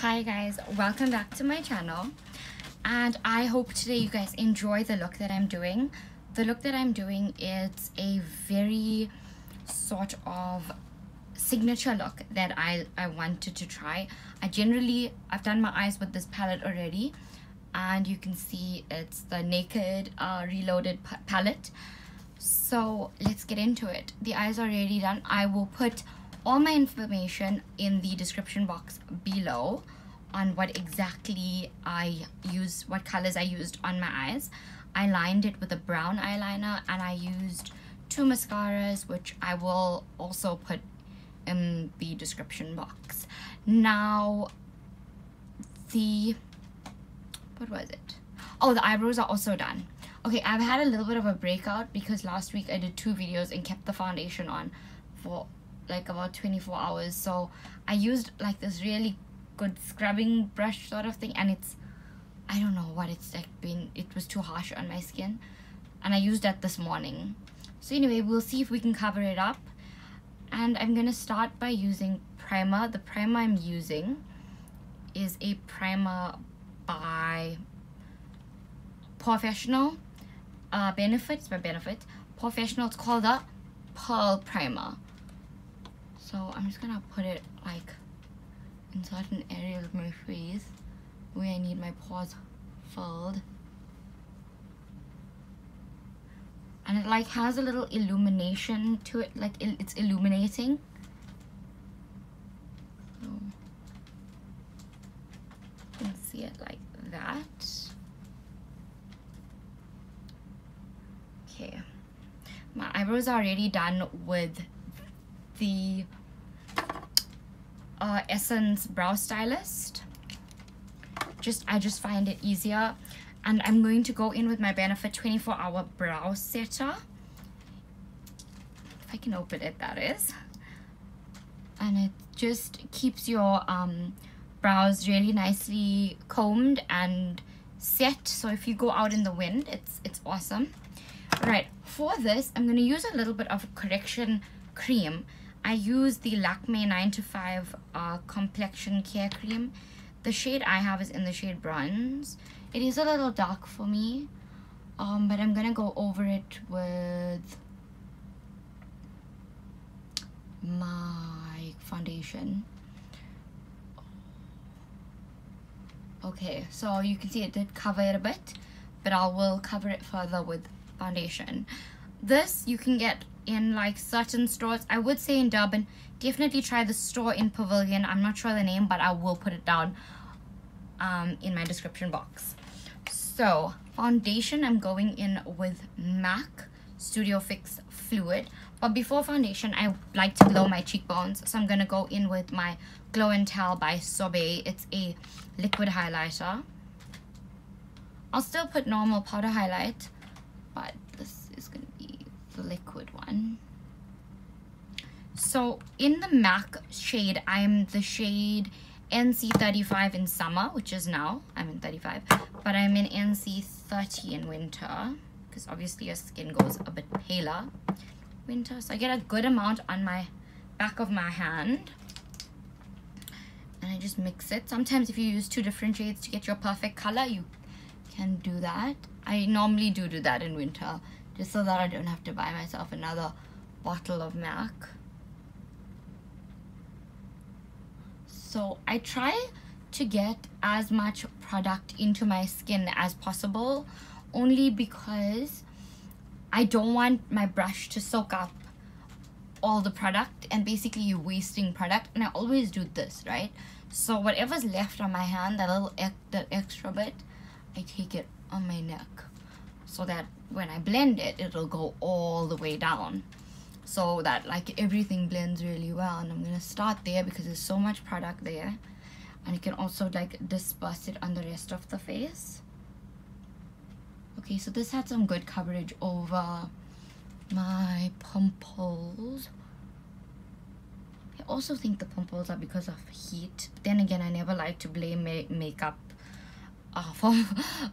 Hi guys, welcome back to my channel, and I hope today you guys enjoy the look that I'm doing. The look that I'm doing is a very sort of signature look that I wanted to try. I've done my eyes with this palette already, and you can see it's the Naked Reloaded Palette. So let's get into it. The eyes are already done. I will put all my information in the description box below on what exactly I use, what colors I used on my eyes. I lined it with a brown eyeliner, and I used 2 mascaras, which I will also put in the description box. Now, what was it? Oh, the eyebrows are also done. Okay, I've had a little bit of a breakout because last week I did 2 videos and kept the foundation on for like about 24 hours. So I used like this really good scrubbing brush sort of thing, and I don't know what it's like it was too harsh on my skin, and I used that this morning. So anyway, we'll see if we can cover it up. And I'm gonna start by using primer. The primer I'm using is a primer by Porefessional. It's by Benefit. Porefessional. It's called the Pearl Primer. So I'm just gonna put it like in certain areas of my face where I need my pores filled. And it like has a little illumination to it, like it's illuminating. So you can see it like that. Okay, my eyebrows are already done with the Essence Brow Stylist. I just find it easier. And I'm going to go in with my Benefit 24-hour brow setter. If I can open it, that is. And it just keeps your brows really nicely combed and set. So if you go out in the wind, it's awesome. Right, for this, I'm going to use a little bit of correction cream. I use the Lakme 9 to 5 complexion care cream. The shade I have is in the shade bronze. It is a little dark for me, but I'm gonna go over it with my foundation. Okay, so you can see it did cover it a bit, but I will cover it further with foundation. This you can get in like certain stores. I would say in Durban, definitely try the store in Pavilion. I'm not sure the name, but I will put it down in my description box. So foundation, I'm going in with M.A.C Studio Fix Fluid. But before foundation, I like to glow my cheekbones, so I'm gonna go in with my Glow and Tell by Sorbet. It's a liquid highlighter. I'll still put normal powder highlight, but this is gonna be the liquid one. So in the M.A.C shade, I'm the shade NC35 in summer, which is now. I'm in 35, but I'm in NC30 in winter, because obviously your skin goes a bit paler winter. So I get a good amount on my back of my hand, and I just mix it. Sometimes if you use 2 different shades to get your perfect color, you can do that. I normally do that in winter, just so that I don't have to buy myself another bottle of M.A.C. So I try to get as much product into my skin as possible, only because I don't want my brush to soak up all the product, and basically you're wasting product. And I always do this, right? So whatever's left on my hand, that extra bit, I take it on my neck, so that when I blend it, it'll go all the way down, so that like everything blends really well. And I'm gonna start there because there's so much product there, and you can also like disperse it on the rest of the face. Okay, so this had some good coverage over my pimples. I also think the pimples are because of heat, but then again, I never like to blame makeup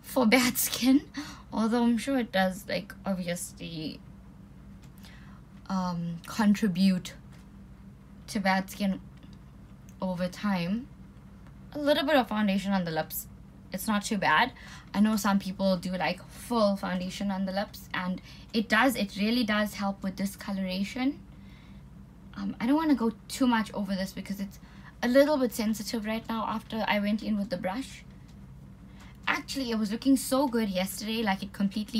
for bad skin, although I'm sure it does like obviously contribute to bad skin over time. a little bit of foundation on the lips. It's not too bad. I know some people do like full foundation on the lips, and it really does help with discoloration. I don't want to go too much over this because it's a little bit sensitive right now after I went in with the brush. Actually, it was looking so good yesterday, like it completely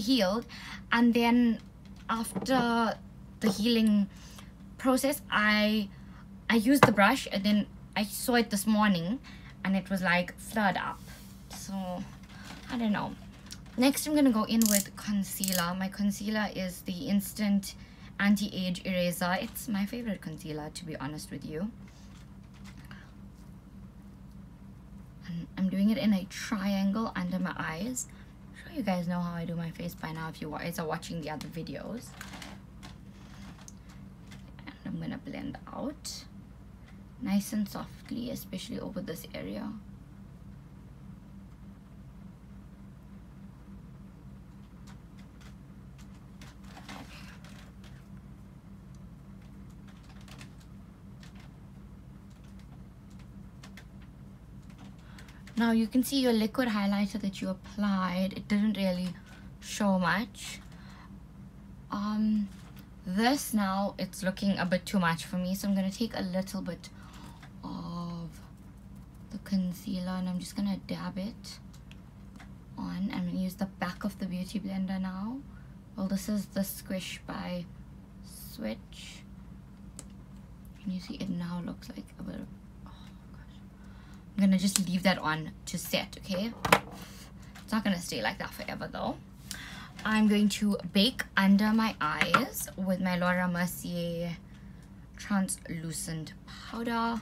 healed. And then after the healing process, I used the brush, and then I saw it this morning and it was like flared up. So I don't know. Next, I'm gonna go in with concealer. My concealer is the Instant Anti-Age Eraser. It's my favorite concealer, to be honest with you. And I'm doing it in a triangle under my eyes. I'm sure you guys know how I do my face by now if you guys are watching the other videos. And I'm gonna blend out nice and softly, especially over this area. Now you can see your liquid highlighter that you applied, it didn't really show much. This now, it's looking a bit too much for me, so I'm going to take a little bit of the concealer and I'm just going to dab it on. I'm going to use the back of the beauty blender now. Well, this is the Squish by Switch. Can you see it now looks like a bit of, oh gosh. I'm going to just leave that on to set, okay? It's not going to stay like that forever though. I'm going to bake under my eyes with my Laura Mercier translucent powder.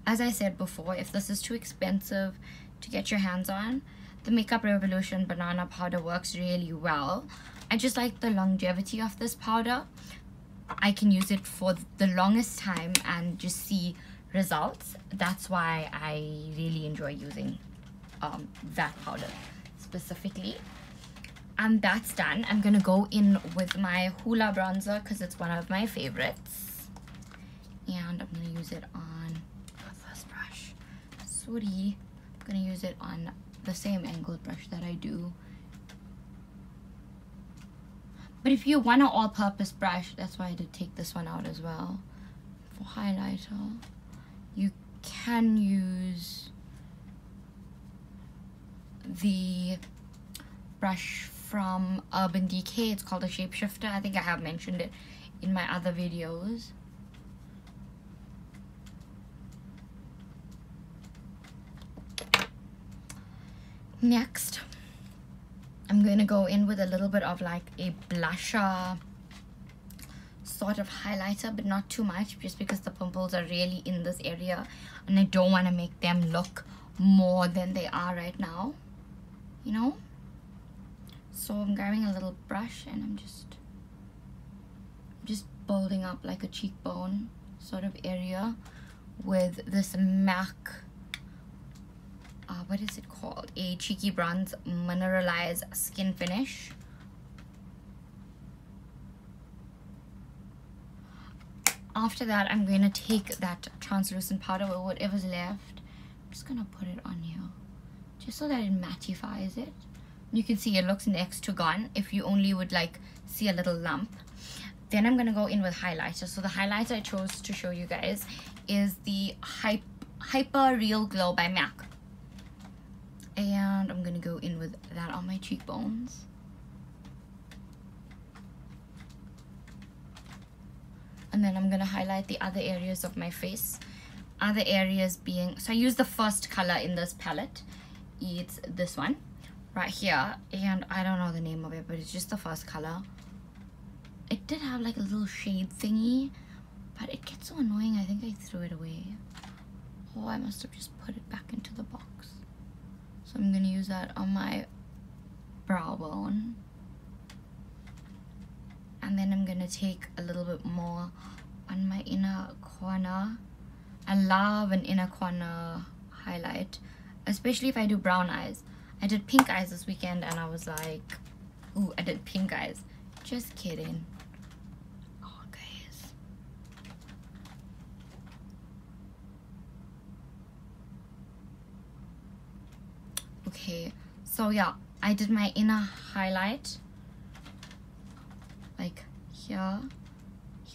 As I said before, if this is too expensive to get your hands on, the Makeup Revolution banana powder works really well. I just like the longevity of this powder. I can use it for the longest time and just see results. That's why I really enjoy using that powder specifically. And that's done. I'm gonna go in with my Hoola bronzer because it's one of my favorites, and I'm gonna use it on the first brush. Sorry, I'm gonna use it on the same angled brush that I do. But if you want an all-purpose brush, that's why I did take this one out as well. For highlighter, you can use the brush from Urban Decay. It's called a Shapeshifter. I think I have mentioned it in my other videos. Next, I'm going to go in with a little bit of like a blusher sort of highlighter, but not too much, just because the pimples are really in this area and I don't want to make them look more than they are right now, you know. So I'm grabbing a little brush and I'm just building up like a cheekbone sort of area with this M.A.C, what is it called? A Cheeky Bronze Mineralize Skin Finish. After that, I'm going to take that translucent powder or whatever's left. I'm just going to put it on here just so that it mattifies it. You can see it looks next to gone if you only would like see a little lump. Then I'm going to go in with highlighter. So the highlighter I chose to show you guys is the Hyper Real Glow by M.A.C. And I'm going to go in with that on my cheekbones. And then I'm going to highlight the other areas of my face. Other areas being, so I use the first color in this palette. It's this one right here, and I don't know the name of it, but it's just the first color. It did have like a little shade thingy, but it gets so annoying. I think I threw it away. Oh, I must have just put it back into the box. So I'm gonna use that on my brow bone, and then I'm gonna take a little bit more on my inner corner. I love an inner corner highlight, especially if I do brown eyes. I did pink eyes this weekend and I was like, ooh, I did pink eyes. Just kidding. Oh, guys. Okay, so yeah, I did my inner highlight like here,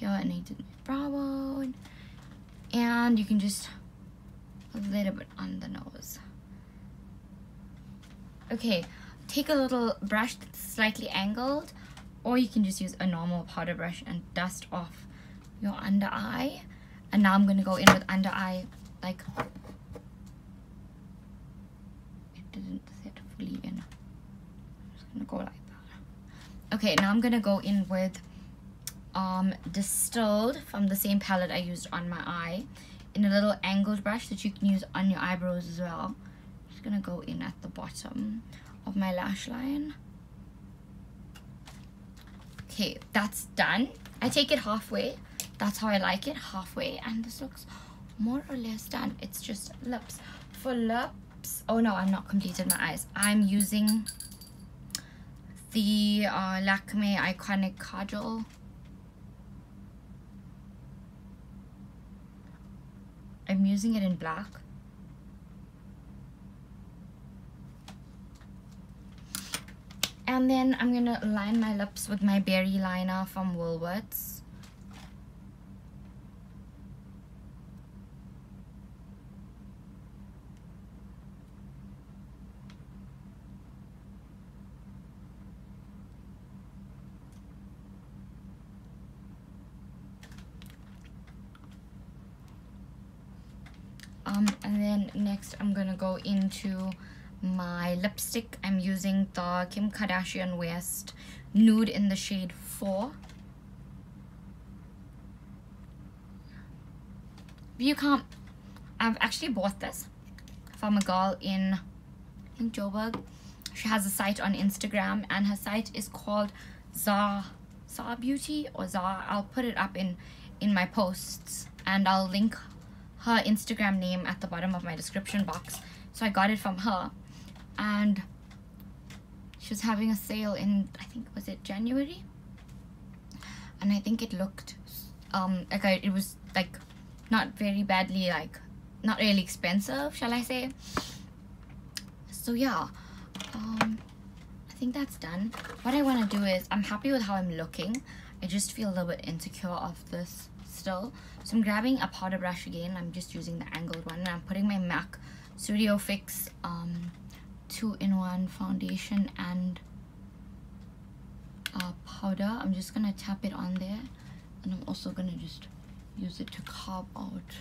and I did my brow bone, and you can just a little bit on the nose. Okay, take a little brush that's slightly angled, or you can just use a normal powder brush and dust off your under eye. And now I'm gonna go in with under eye, like, it didn't set fully in. I'm just gonna go like that. Okay, now I'm gonna go in with Distilled from the same palette I used on my eye, in a little angled brush that you can use on your eyebrows as well. I'm just gonna go in at the bottom of my lash line. Okay, that's done. I take it halfway. That's how I like it, halfway, and this looks more or less done. It's just lips. For lips, oh no, I'm not completed my eyes. I'm using the Lakme Eyeconic Kajal. I'm using it in black. And then I'm gonna line my lips with my Berry liner from Woolworths. And then next I'm gonna go into my lipstick. I'm using the Kim Kardashian West Nude in the shade 4. You can't, I've actually bought this from a girl in, I think, Joburg. She has a site on Instagram, and her site is called Zar Beauty or Zar. I'll put it up in my posts, and I'll link her Instagram name at the bottom of my description box. So I got it from her, and she was having a sale in, I think, was it January? And I think it looked like it was like not very badly, like not really expensive, shall I say. So yeah, I think that's done. What I want to do is, I'm happy with how I'm looking. I just feel a little bit insecure of this still. So I'm grabbing a powder brush again. I'm just using the angled one, and I'm putting my M.A.C Studio Fix 2-in-1 foundation and powder. I'm just gonna tap it on there, and I'm also gonna just use it to carve out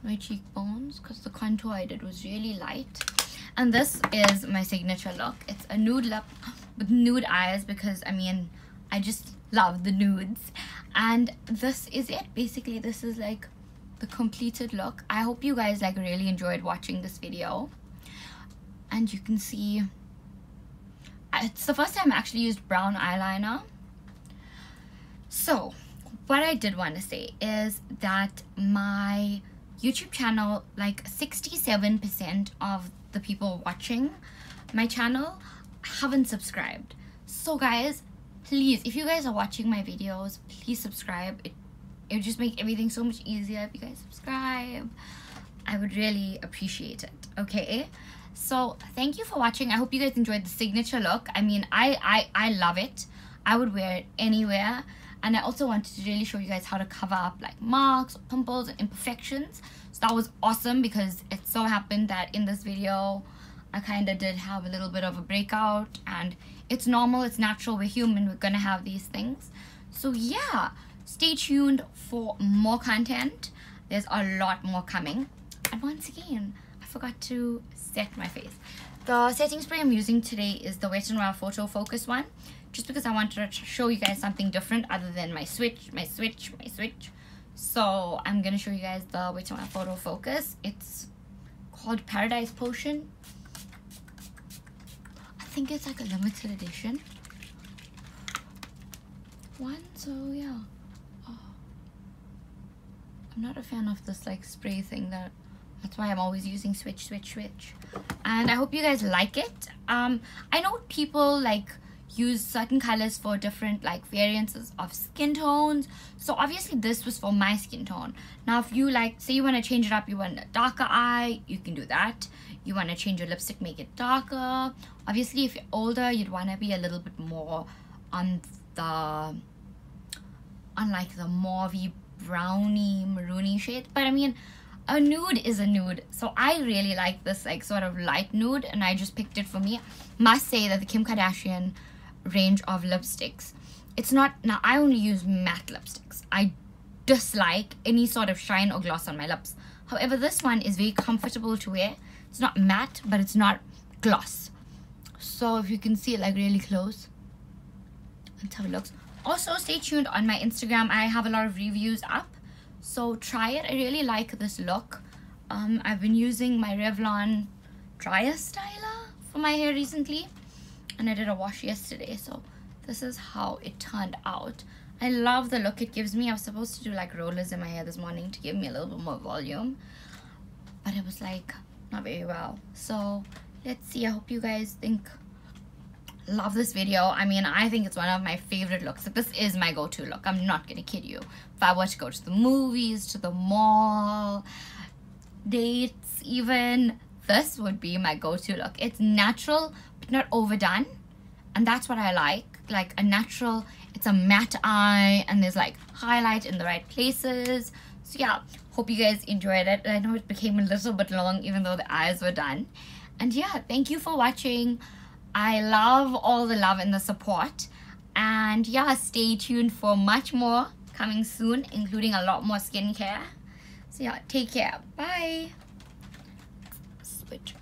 my cheekbones, because the contour I did was really light. And this is my signature look. It's a nude lip with nude eyes, because I mean, I just love the nudes. And this is it. Basically, this is like the completed look. I hope you guys like really enjoyed watching this video. And you can see it's the first time I actually used brown eyeliner. So what I did want to say is that my YouTube channel, like 67% of the people watching my channel haven't subscribed. So guys, please, if you guys are watching my videos, please subscribe. It would just make everything so much easier if you guys subscribe. I would really appreciate it. Okay, so thank you for watching. I hope you guys enjoyed the signature look. I mean, I love it. I would wear it anywhere. And I also wanted to really show you guys how to cover up like marks, pimples, and imperfections. So that was awesome, because it so happened that in this video I kind of did have a little bit of a breakout, and it's normal, it's natural, we're human, we're gonna have these things. So yeah, stay tuned for more content. There's a lot more coming. And once again, I forgot to set my face. The setting spray I'm using today is the Wet n Wild Photo Focus one, just because I wanted to show you guys something different other than my switch. So I'm gonna show you guys the Wet n Wild Photo Focus. It's called Paradise Potion. I think it's like a limited edition one, so yeah. Oh, I'm not a fan of this like spray thing. That's why I'm always using switch. And I hope you guys like it. I know people like use certain colors for different like variances of skin tones. So obviously this was for my skin tone. Now if you like, say you want to change it up, you want a darker eye, you can do that. You want to change your lipstick, make it darker. Obviously if you're older, you'd want to be a little bit more on like the mauvey browny maroony shade. But I mean, a nude is a nude, so I really like this like sort of light nude, and I just picked it for me. Must say that the Kim Kardashian range of lipsticks, it's not, now I only use matte lipsticks. I dislike any sort of shine or gloss on my lips. However, this one is very comfortable to wear. It's not matte, but it's not gloss. So if you can see it like really close, that's how it looks. Also stay tuned on my Instagram. I have a lot of reviews up, so try it. I really like this look. I've been using my Revlon dryer styler for my hair recently, and I did a wash yesterday, so this is how it turned out. I love the look it gives me. I was supposed to do like rollers in my hair this morning to give me a little bit more volume, but it was like not very well. So let's see. I hope you guys love this video. I mean, I think it's one of my favorite looks. Like, this is my go-to look. I'm not gonna kid you. If I were to go to the movies, to the mall, dates even, this would be my go-to look. It's natural but not overdone, and that's what I like a natural. It's a matte eye, and there's like highlight in the right places. So yeah, hope you guys enjoyed it. I know it became a little bit long even though the eyes were done. And yeah, thank you for watching. I love all the love and the support, and yeah, stay tuned for much more coming soon, including a lot more skincare. So yeah, take care. Bye. Switch